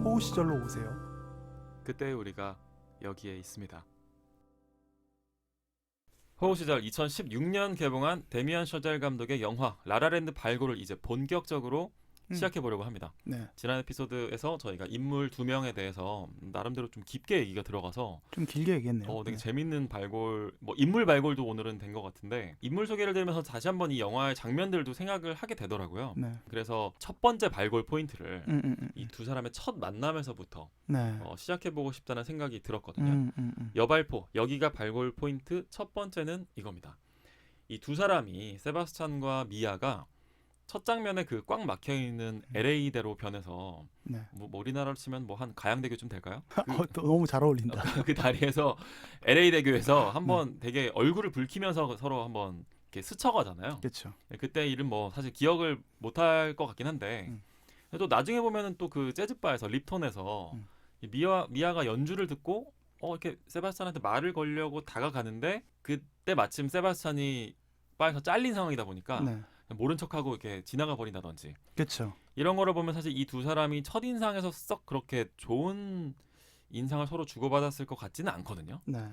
호우 시절로 오세요. 그때 우리가 여기에 있습니다. 호우 시절 2016년 개봉한 데미안 셔젤 감독의 영화 라라랜드 발굴을 이제 본격적으로 시작해 보려고 합니다. 네, 지난 에피소드에서 저희가 인물 2명에 대해서 나름대로 좀 깊게 얘기가 들어가서 좀 길게 얘기했네요. 되게 네. 재밌는 발굴, 뭐 인물 발굴도 오늘은 된 것 같은데 인물 소개를 들으면서 다시 한번 이 영화의 장면들도 생각을 하게 되더라고요. 네, 그래서 첫 번째 발굴 포인트를 음. 이 두 사람의 첫 만남에서부터 네, 시작해보고 싶다는 생각이 들었거든요. 여발포, 여기가 발굴 포인트 첫 번째는 이겁니다. 이 두 사람이 세바스찬과 미아가 첫 장면에 그 꽉 막혀있는 LA대로 변해서 네. 뭐 우리나라로 치면 뭐 한 가양대교쯤 될까요? 너무 잘 어울린다. 그 다리에서 LA 대교에서 한번 되게 얼굴을 붉히면서 서로 한번 이렇게 스쳐가잖아요. 그렇죠. 그때 일은 뭐 사실 기억을 못할 것 같긴 한데 또 나중에 보면은 또 그 재즈바에서 립톤에서 이 미아가 연주를 듣고 이렇게 세바스찬한테 말을 걸려고 다가가는데 그때 마침 세바스찬이 바에서 잘린 상황이다 보니까 네, 모른 척하고 이렇게 지나가 버린다든지 그렇죠. 이런 거를 보면 사실 이 두 사람이 첫 인상에서 썩 그렇게 좋은 인상을 서로 주고받았을 것 같지는 않거든요. 네,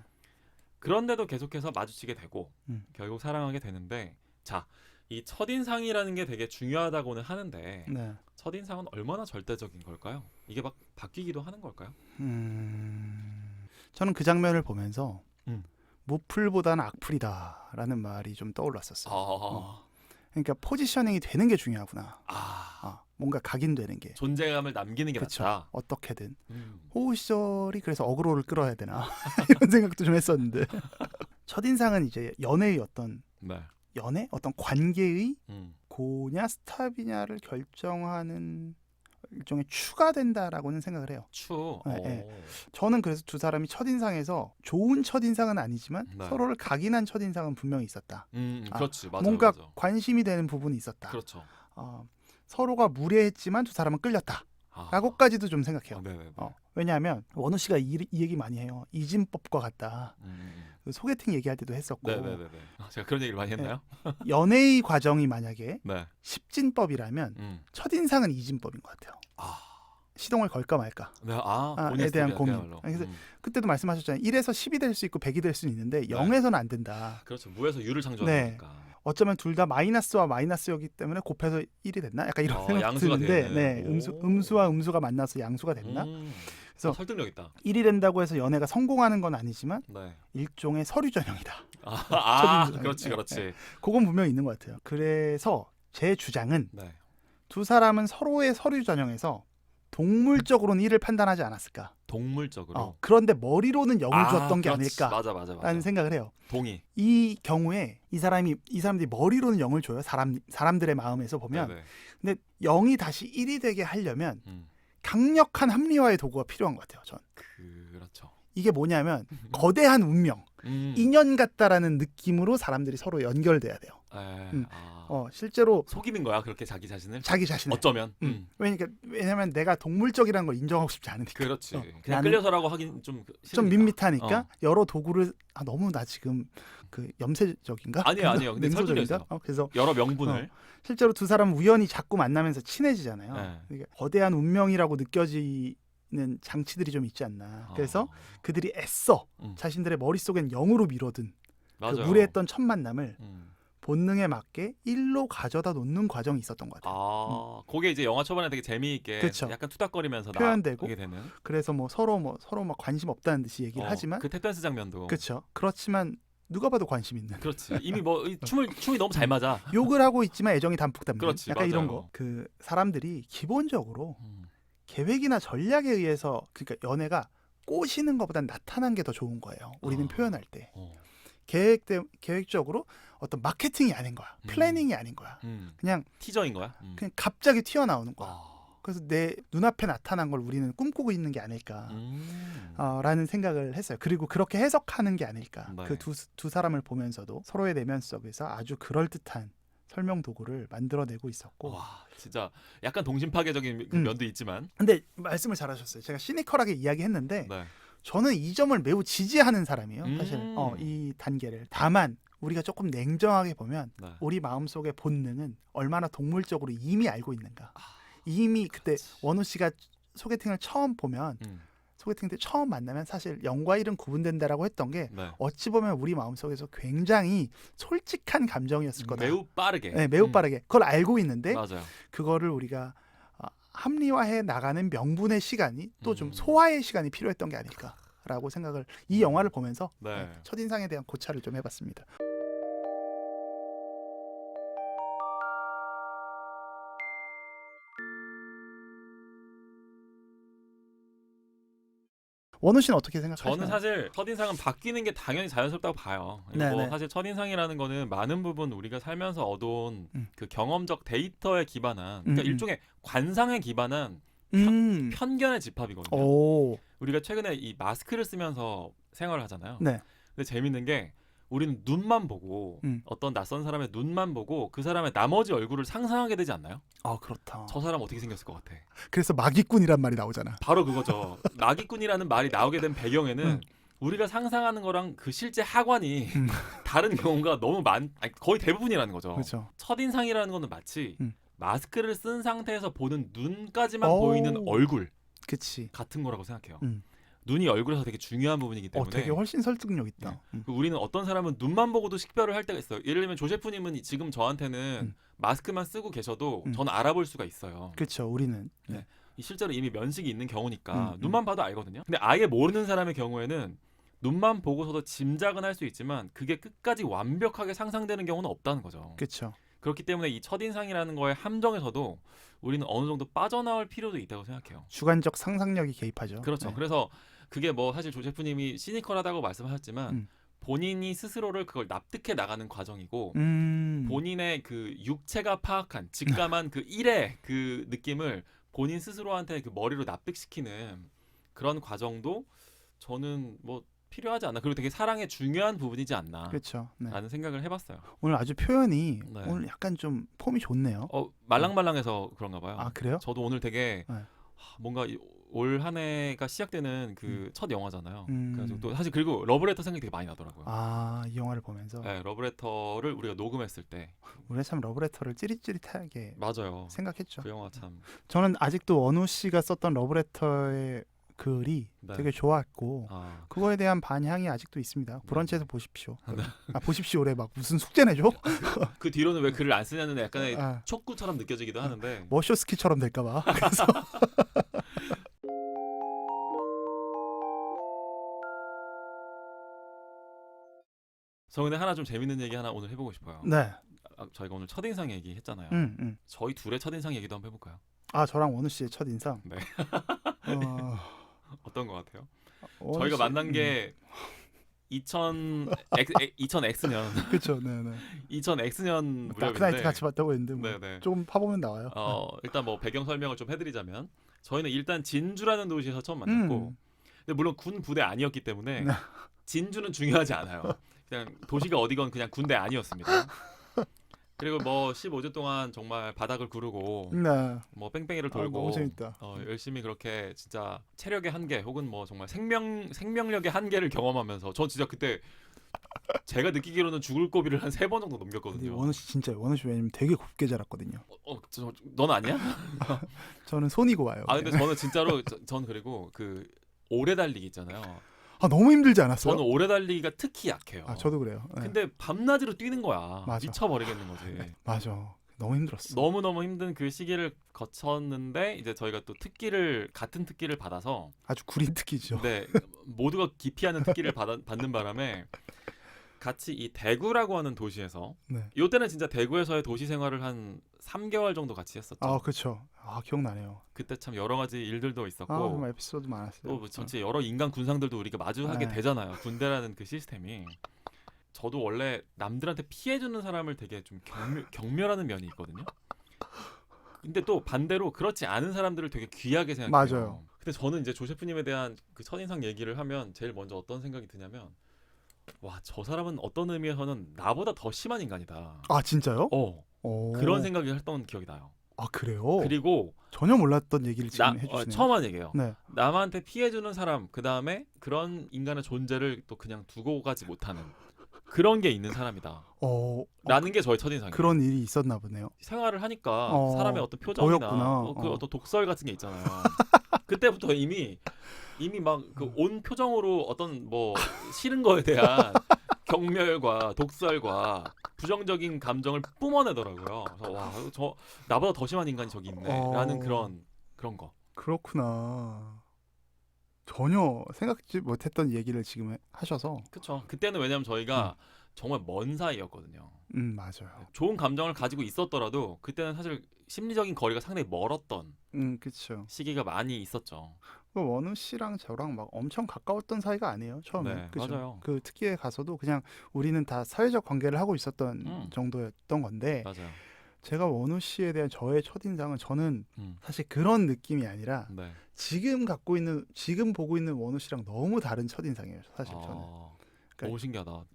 그런데도 계속해서 마주치게 되고 음. 결국 사랑하게 되는데, 자, 이 첫인상이라는 게 되게 중요하다고는 하는데 네. 첫인상은 얼마나 절대적인 걸까요? 이게 막 바뀌기도 하는 걸까요? 저는 그 장면을 보면서 음. 무풀보다는 악플이다라는 말이 좀 떠올랐었어요. 아, 그러니까 포지셔닝이 되는 게 중요하구나. 아, 뭔가 각인되는 게. 존재감을 남기는 게 그쵸. 낫다. 어떻게든. 음. 호우 시절이 그래서 어그로를 끌어야 되나 이런 생각도 좀 했었는데 첫인상은 이제 연애의 어떤 네. 연애? 어떤 관계의 음. 고냐 스탑이냐를 결정하는 일종의 추가 된다라고는 생각을 해요. 추. 네, 오. 네. 저는 그래서 두 사람이 첫인상에서 좋은 첫인상은 아니지만 네. 서로를 각인한 첫인상은 분명히 있었다. 그렇지, 맞아요. 뭔가 맞아. 관심이 되는 부분이 있었다. 그렇죠. 서로가 무례했지만 두 사람은 끌렸다. 라고까지도 좀 생각해요. 네네네. 왜냐하면 원우 씨가 이 얘기 많이 해요. 이진법과 같다. 그 소개팅 얘기할 때도 했었고 네네네. 제가 그런 얘기를 많이 했나요? 연애의 과정이 만약에 네. 십진법이라면 첫인상은 이진법인 것 같아요. 시동을 걸까 말까. 네. 에 대한 고민. 그야말로. 그래서 그때도 말씀하셨잖아요. 1에서 10이 될 수 있고 100이 될 수는 있는데 0에서는 안 된다. 그렇죠. 무에서 유를 창조하니까. 어쩌면 둘 다 마이너스와 마이너스였기 때문에 곱해서 1이 됐나? 약간 이런 생각이 양수가 드는데 되네. 음수와 음수가 만나서 양수가 됐나? 그래서 설득력 있다. 1이 된다고 해서 연애가 성공하는 건 아니지만 네. 일종의 서류 전형이다. 그렇지. 그건 분명히 있는 것 같아요. 그래서 제 주장은 네. 두 사람은 서로의 서류 전형에서 동물적으로는 1을 판단하지 않았을까. 동물적으로. 그런데 머리로는 0을 주었던 게 그렇지. 아닐까라는 맞아. 생각을 해요. 동의. 이 경우에 이 사람들이 머리로는 0을 줘요. 사람들의 마음에서 보면. 네네. 근데 0이 다시 1이 되게 하려면 음. 강력한 합리화의 도구가 필요한 것 같아요. 전. 그렇죠. 이게 뭐냐면 거대한 운명, 인연 같다라는 느낌으로 사람들이 서로 연결돼야 돼요. 실제로 속이는 거야 그렇게 자기 자신을? 자기 자신을. 어쩌면. 왜냐면 내가 동물적이라는 걸 인정하고 싶지 않으니까. 그렇지. 그냥 끌려서라고 하긴 좀 밋밋하니까 여러 도구를 너무 나 지금 그 염세적인가? 아니요. 근데 냉소적인가? 그래서 여러 명분을 실제로 두 사람은 우연히 자꾸 만나면서 친해지잖아요. 네. 그러니까 거대한 운명이라고 느껴지는 장치들이 좀 있지 않나. 그래서 그들이 애써 자신들의 머릿속엔 0으로 미뤄둔 그 무례했던 첫 만남을 본능에 맞게 1로 가져다 놓는 과정이 있었던 것 같아요. 그게 이제 영화 초반에 되게 재미있게 그쵸. 약간 투닥거리면서 표현되고 되는. 그래서 서로 막 관심 없다는 듯이 얘기를 하지만 그 탭댄스 장면도 그렇죠. 그렇지만 누가 봐도 관심 있는. 그렇지. 이미 춤이 너무 잘 맞아. 욕을 하고 있지만 애정이 담뿍 담는. 그렇지, 약간 맞아요. 이런 거. 그 사람들이 기본적으로 계획이나 전략에 의해서 그러니까 연애가 꼬시는 것보다는 나타난 게 더 좋은 거예요. 우리는 표현할 때. 계획적으로 어떤 마케팅이 아닌 거야. 플래닝이 아닌 거야. 그냥 티저인 거야. 그냥 갑자기 튀어나오는 거야. 그래서 내 눈앞에 나타난 걸 우리는 꿈꾸고 있는 게 아닐까 라는 생각을 했어요. 그리고 그렇게 해석하는 게 아닐까. 네. 그 두 사람을 보면서도 서로의 내면 속에서 아주 그럴듯한 설명 도구를 만들어내고 있었고. 와, 진짜 약간 동심파괴적인 그 면도 있지만. 근데 말씀을 잘하셨어요. 제가 시니컬하게 이야기했는데 네. 저는 이 점을 매우 지지하는 사람이에요. 사실 이 단계를. 다만 우리가 조금 냉정하게 보면 네. 우리 마음속의 본능은 얼마나 동물적으로 이미 알고 있는가. 이미 그때 원우 씨가 소개팅을 처음 보면 소개팅 때 처음 만나면 사실 0과 1은 구분된다라고 했던 게 네. 어찌 보면 우리 마음속에서 굉장히 솔직한 감정이었을 거다. 매우 빠르게. 네, 매우 빠르게. 그걸 알고 있는데 맞아요. 그거를 우리가 합리화해 나가는 명분의 시간이 또 좀 소화의 시간이 필요했던 게 아닐까라고 생각을 이 영화를 보면서 네. 첫인상에 대한 고찰을 좀 해봤습니다. 원우 씨는 어떻게 생각하시나요? 저는 사실 첫인상은 바뀌는 게 당연히 자연스럽다고 봐요. 뭐 사실 첫인상이라는 거는 많은 부분 우리가 살면서 얻어온 그 경험적 데이터에 기반한 그러니까 일종의 관상에 기반한 편견의 집합이거든요. 오. 우리가 최근에 이 마스크를 쓰면서 생활을 하잖아요. 네. 근데 재밌는 게 우리는 눈만 보고 어떤 낯선 사람의 눈만 보고 그 사람의 나머지 얼굴을 상상하게 되지 않나요? 아, 그렇다. 저 사람 어떻게 생겼을 것 같아. 그래서 마기꾼이란 말이 나오잖아. 바로 그거죠. 마기꾼이라는 말이 나오게 된 배경에는 우리가 상상하는 거랑 그 실제 하관이 다른 경우가 너무 아니, 거의 대부분이라는 거죠. 그렇죠. 첫인상이라는 거는 마치 마스크를 쓴 상태에서 보는 눈까지만 보이는 얼굴 그치. 같은 거라고 생각해요. 눈이 얼굴에서 되게 중요한 부분이기 때문에 되게 훨씬 설득력 있다. 우리는 어떤 사람은 눈만 보고도 식별을 할 때가 있어요. 예를 들면 조셰프님은 지금 저한테는 마스크만 쓰고 계셔도 저는 알아볼 수가 있어요. 그렇죠. 우리는 네. 실제로 이미 면식이 있는 경우니까 눈만 봐도 알거든요. 근데 아예 모르는 사람의 경우에는 눈만 보고서도 짐작은 할 수 있지만 그게 끝까지 완벽하게 상상되는 경우는 없다는 거죠. 그렇죠. 그렇기 때문에 이 첫인상이라는 거의 함정에서도 우리는 어느 정도 빠져나올 필요도 있다고 생각해요. 주관적 상상력이 개입하죠. 그렇죠. 네. 그래서 그게 뭐 사실 조셰프님이 시니컬하다고 말씀하셨지만 본인이 스스로를 그걸 납득해 나가는 과정이고 본인의 그 육체가 파악한 직감한 그 일의 그 느낌을 본인 스스로한테 그 머리로 납득시키는 그런 과정도 저는 뭐 필요하지 않나. 그리고 되게 사랑의 중요한 부분이지 않나. 그렇죠. 네. 라는 생각을 해봤어요. 오늘 아주 표현이 네. 오늘 약간 좀 폼이 좋네요. 말랑말랑해서 그런가 봐요. 아, 그래요? 저도 오늘 되게 뭔가 올 한 해가 시작되는 그 첫 영화잖아요. 그래가지고 또 사실 그리고 러브레터 생각이 되게 많이 나더라고요. 아, 이 영화를 보면서. 네, 러브레터를 우리가 녹음했을 때. 우리가 참 러브레터를 찌릿찌릿하게 맞아요. 생각했죠. 그 영화 참. 저는 아직도 원우 씨가 썼던 러브레터의 글이 되게 좋았고 그거에 대한 반향이 아직도 있습니다. 브런치에서 보십시오. 보십시오래 막 무슨 숙제 내줘? 그 뒤로는 왜 글을 안 쓰냐는 약간의 촉구처럼 느껴지기도 하는데 머쇼스키처럼 될까봐. 그래서 저 근데 하나 좀 재밌는 얘기 하나 오늘 해보고 싶어요. 네. 저희가 오늘 첫인상 얘기 했잖아요. 저희 둘의 첫인상 얘기도 한번 해볼까요? 아, 저랑 원우 씨의 첫인상? 네. 어떤 것 같아요? 저희가 씨? 만난 게 2000X년. 그렇죠. 네네. 2000X년 무렵인데. 다크나이트 같이 봤다고 했는데 뭐 네네. 조금 파보면 나와요. 일단 뭐 배경 설명을 좀 해드리자면 저희는 일단 진주라는 도시에서 처음 만났고 근데 물론 군 부대 아니었기 때문에 진주는 중요하지 않아요. 그냥 도시가 어디건 그냥 군대 아니었습니다. 그리고 뭐 15주 동안 정말 바닥을 구르고 뭐 뺑뺑이를 돌고 너무 재밌다. 열심히 그렇게 진짜 체력의 한계 혹은 뭐 정말 생명력의 한계를 경험하면서 전 진짜 그때 제가 느끼기로는 죽을 고비를 한 3번 정도 넘겼거든요. 원우 씨 진짜 원우 씨 왜냐면 되게 곱게 자랐거든요. 넌 아니야? 저는 손이고 와요. 근데 저는 진짜로 전 그리고 그 오래 달리기 있잖아요. 너무 힘들지 않았어요? 저는 오래 달리기가 특히 약해요. 저도 그래요. 네. 근데 밤낮으로 뛰는 거야. 맞아. 미쳐버리겠는 거지. 맞아. 너무 힘들었어. 너무너무 힘든 그 시기를 거쳤는데 이제 저희가 또 같은 특기를 받아서 아주 구린 특기죠. 네, 모두가 기피하는 특기를 받는 바람에 같이 이 대구라고 하는 도시에서 이때는 진짜 대구에서의 도시 생활을 한 3개월 정도 같이 했었죠. 그렇죠. 기억나네요. 그때 참 여러 가지 일들도 있었고 정말 에피소드 많았어요. 또 전체 여러 인간 군상들도 우리가 마주하게 되잖아요. 군대라는 그 시스템이. 저도 원래 남들한테 피해주는 사람을 되게 좀 경멸하는 면이 있거든요. 근데 또 반대로 그렇지 않은 사람들을 되게 귀하게 생각해요. 맞아요. 근데 저는 이제 조셰프님에 대한 그 첫인상 얘기를 하면 제일 먼저 어떤 생각이 드냐면 와, 저 사람은 어떤 의미에서는 나보다 더 심한 인간이다. 진짜요? 그런 생각이 했던 기억이 나요. 아 그래요? 그리고 전혀 몰랐던 얘기를 지금 해주시네요. 처음 한 얘기예요. 네. 남한테 피해주는 사람, 그 다음에 그런 인간의 존재를 또 그냥 두고 가지 못하는 그런 게 있는 사람이다. 라는 게 저의 첫인상이에요. 그런 일이 있었나 보네요. 생활을 하니까 사람의 어떤 표정이나 그 어떤 독설 같은 게 있잖아요. 그때부터 이미 막 그 온 표정으로 어떤 뭐 싫은 거에 대한 경멸과 독설과 부정적인 감정을 뿜어내더라고요. 그래서 와, 저 나보다 더 심한 인간이 저기 있네라는 그런 거. 그렇구나. 전혀 생각지 못했던 얘기를 지금 하셔서. 그렇죠. 그때는 왜냐면 저희가 정말 먼 사이였거든요. 맞아요. 좋은 감정을 가지고 있었더라도 그때는 사실 심리적인 거리가 상당히 멀었던 그렇죠. 시기가 많이 있었죠. 원우 씨랑 저랑 막 엄청 가까웠던 사이가 아니에요. 처음에. 네, 그죠? 맞아요. 그 특기에 가서도 그냥 우리는 다 사회적 관계를 하고 있었던 정도였던 건데 맞아요. 제가 원우 씨에 대한 저의 첫인상은 저는 사실 그런 느낌이 아니라 네. 지금 보고 있는 원우 씨랑 너무 다른 첫인상이에요. 사실 저는. 그러니까 너무 신기하다.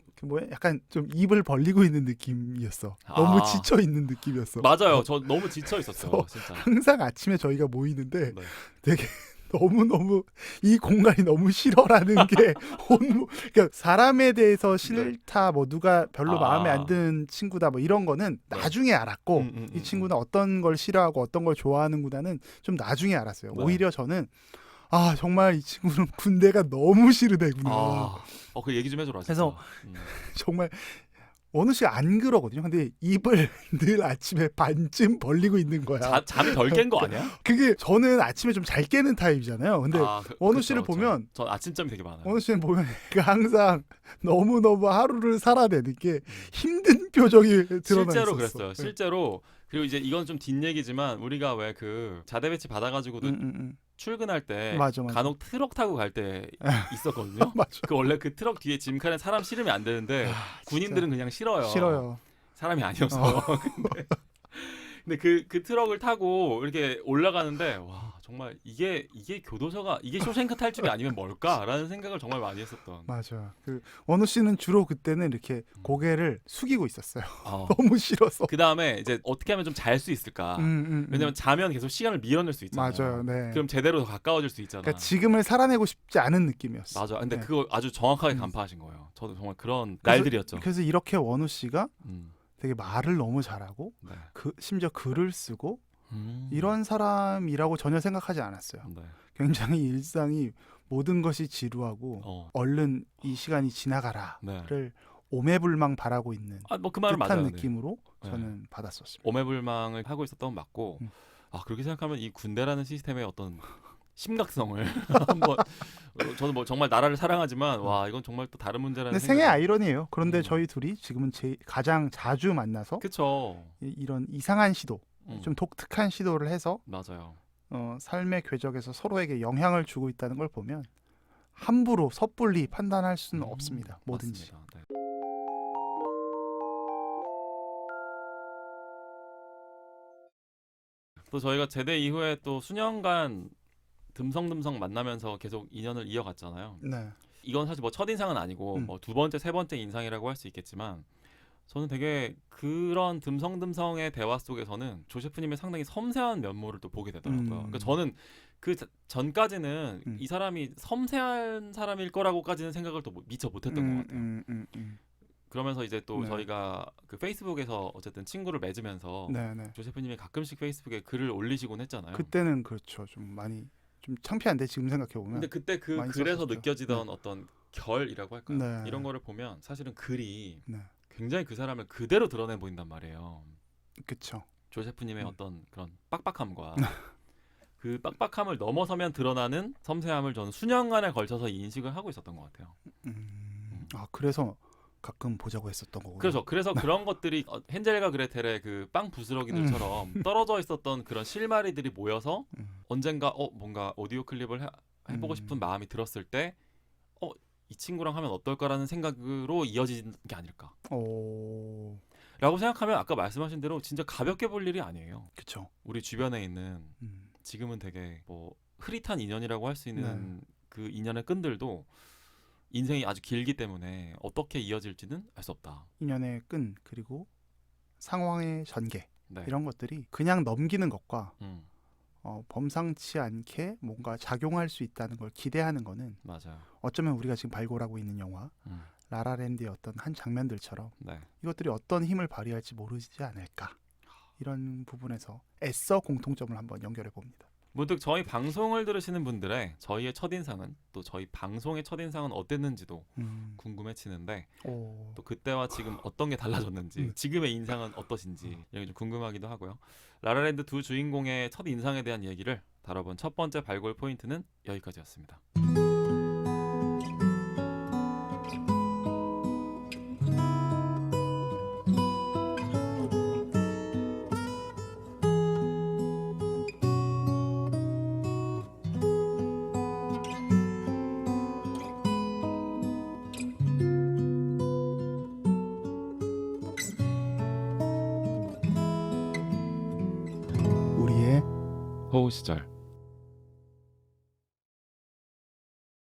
약간 좀 입을 벌리고 있는 느낌이었어. 너무 지쳐 있는 느낌이었어. 맞아요. 저 너무 지쳐 있었어요. 진짜. 항상 아침에 저희가 모이는데 네. 되게 너무 이 공간이 너무 싫어라는 게 그러니까 사람에 대해서 싫다 뭐 누가 별로 마음에 안 드는 친구다 뭐 이런 거는 나중에 알았고 이 친구는 어떤 걸 싫어하고 어떤 걸 좋아하는구나는 좀 나중에 알았어요. 네. 오히려 저는 정말 이 친구는 군대가 너무 싫으대구나. 그 얘기 좀 해줘라. 진짜. 그래서 정말 원우 씨가 안 그러거든요. 근데 입을 늘 아침에 반쯤 벌리고 있는 거야. 잠이 덜 깬 거 아니야? 그게 저는 아침에 좀 잘 깨는 타입이잖아요. 근데 원우 씨를 보면 전 아침잠이 되게 많아요. 원우 씨는 보면 항상 너무 하루를 살아내는 게 힘든 표정이 드러나 있었어. 실제로 그랬어요. 실제로. 그리고 이제 이건 좀 뒷얘기지만 우리가 왜 그 자대 배치 받아가지고도 출근할 때 맞아. 간혹 트럭 타고 갈 때 있었거든요. 맞아. 그 원래 그 트럭 뒤에 짐칸에 사람 실으면 안 되는데 군인들은 그냥 싫어요. 사람이 아니어서. 근데 그 트럭을 타고 이렇게 올라가는데 와 정말 이게 교도소가 이게 쇼생크 탈출이 아니면 뭘까라는 생각을 정말 많이 했었던. 맞아. 그 원우 씨는 주로 그때는 이렇게 고개를 숙이고 있었어요. 너무 싫어서. 그 다음에 이제 어떻게 하면 좀 잘 수 있을까? 왜냐면 자면 계속 시간을 밀어낼 수 있잖아요. 맞아요. 네. 그럼 제대로 더 가까워질 수 있잖아. 그러니까 지금을 살아내고 싶지 않은 느낌이었어. 맞아. 근데 그거 아주 정확하게 간파하신 거예요. 저도 정말 그런 날들이었죠. 그래서 이렇게 원우 씨가 되게 말을 너무 잘하고 심지어 글을 쓰고 이런 사람이라고 전혀 생각하지 않았어요. 굉장히 일상이 모든 것이 지루하고 얼른 이 시간이 지나가라를 오매불망 바라고 있는 뭐 그 말은 듯한 맞아요. 느낌으로 저는 받았었습니다. 오매불망을 하고 있었던 건 맞고 그렇게 생각하면 이 군대라는 시스템의 어떤 심각성을 한번 저는 뭐 정말 나라를 사랑하지만 와 이건 정말 또 다른 문제라는 생의 아이러니예요. 그런데 저희 둘이 지금은 가장 자주 만나서 그쵸. 이런 이상한 시도 좀 독특한 시도를 해서 맞아요. 삶의 궤적에서 서로에게 영향을 주고 있다는 걸 보면 함부로 섣불리 판단할 수는 없습니다. 뭐든지. 네. 또 저희가 제대 이후에 또 수년간 듬성듬성 만나면서 계속 인연을 이어갔잖아요. 네. 이건 사실 뭐 첫인상은 아니고 뭐 두 번째, 세 번째 인상이라고 할 수 있겠지만 저는 되게 그런 듬성듬성의 대화 속에서는 조 셰프님의 상당히 섬세한 면모를 또 보게 되더라고요. 그러니까 저는 그 전까지는 이 사람이 섬세한 사람일 거라고까지는 생각을 또 미처 못했던 것 같아요. 그러면서 이제 또 저희가 그 페이스북에서 어쨌든 친구를 맺으면서 조 셰프님이 가끔씩 페이스북에 글을 올리시곤 했잖아요. 그때는 그렇죠. 좀 많이 좀 창피한데 지금 생각해 보면. 근데 그때 그 글에서 느껴지던 어떤 결이라고 할까요? 이런 거를 보면 사실은 글이 굉장히 그 사람을 그대로 드러내 보인단 말이에요. 그렇죠. 조 셰프님의 어떤 그런 빡빡함과 그 빡빡함을 넘어서면 드러나는 섬세함을 저는 수년간에 걸쳐서 인식을 하고 있었던 것 같아요. 그래서 가끔 보자고 했었던 거고. 그렇죠. 그래서 그런 것들이 헨젤과 그레텔의 그 빵 부스러기들처럼 떨어져 있었던 그런 실마리들이 모여서 언젠가 뭔가 오디오 클립을 해보고 싶은 마음이 들었을 때 이 친구랑 하면 어떨까라는 생각으로 이어진 게 아닐까. 라고 생각하면 아까 말씀하신 대로 진짜 가볍게 볼 일이 아니에요. 그렇죠. 우리 주변에 있는 지금은 되게 뭐 흐릿한 인연이라고 할 수 있는 그 인연의 끈들도 인생이 아주 길기 때문에 어떻게 이어질지는 알 수 없다. 인연의 끈 그리고 상황의 전개 네. 이런 것들이 그냥 넘기는 것과 음. 범상치 않게 뭔가 작용할 수 있다는 걸 기대하는 거는 맞아요. 어쩌면 우리가 지금 발굴하고 있는 영화 라라랜드의 어떤 한 장면들처럼 네. 이것들이 어떤 힘을 발휘할지 모르지 않을까 이런 부분에서 애써 공통점을 한번 연결해 봅니다. 문득 저희 방송을 들으시는 분들의 저희의 첫인상은 또 저희 방송의 첫인상은 어땠는지도 궁금해지는데 또 그때와 지금 어떤 게 달라졌는지 지금의 인상은 어떠신지 이게 좀 궁금하기도 하고요. 라라랜드 두 주인공의 첫 인상에 대한 얘기를 다뤄본 첫 번째 발굴 포인트는 여기까지였습니다. 우리의 호우 시절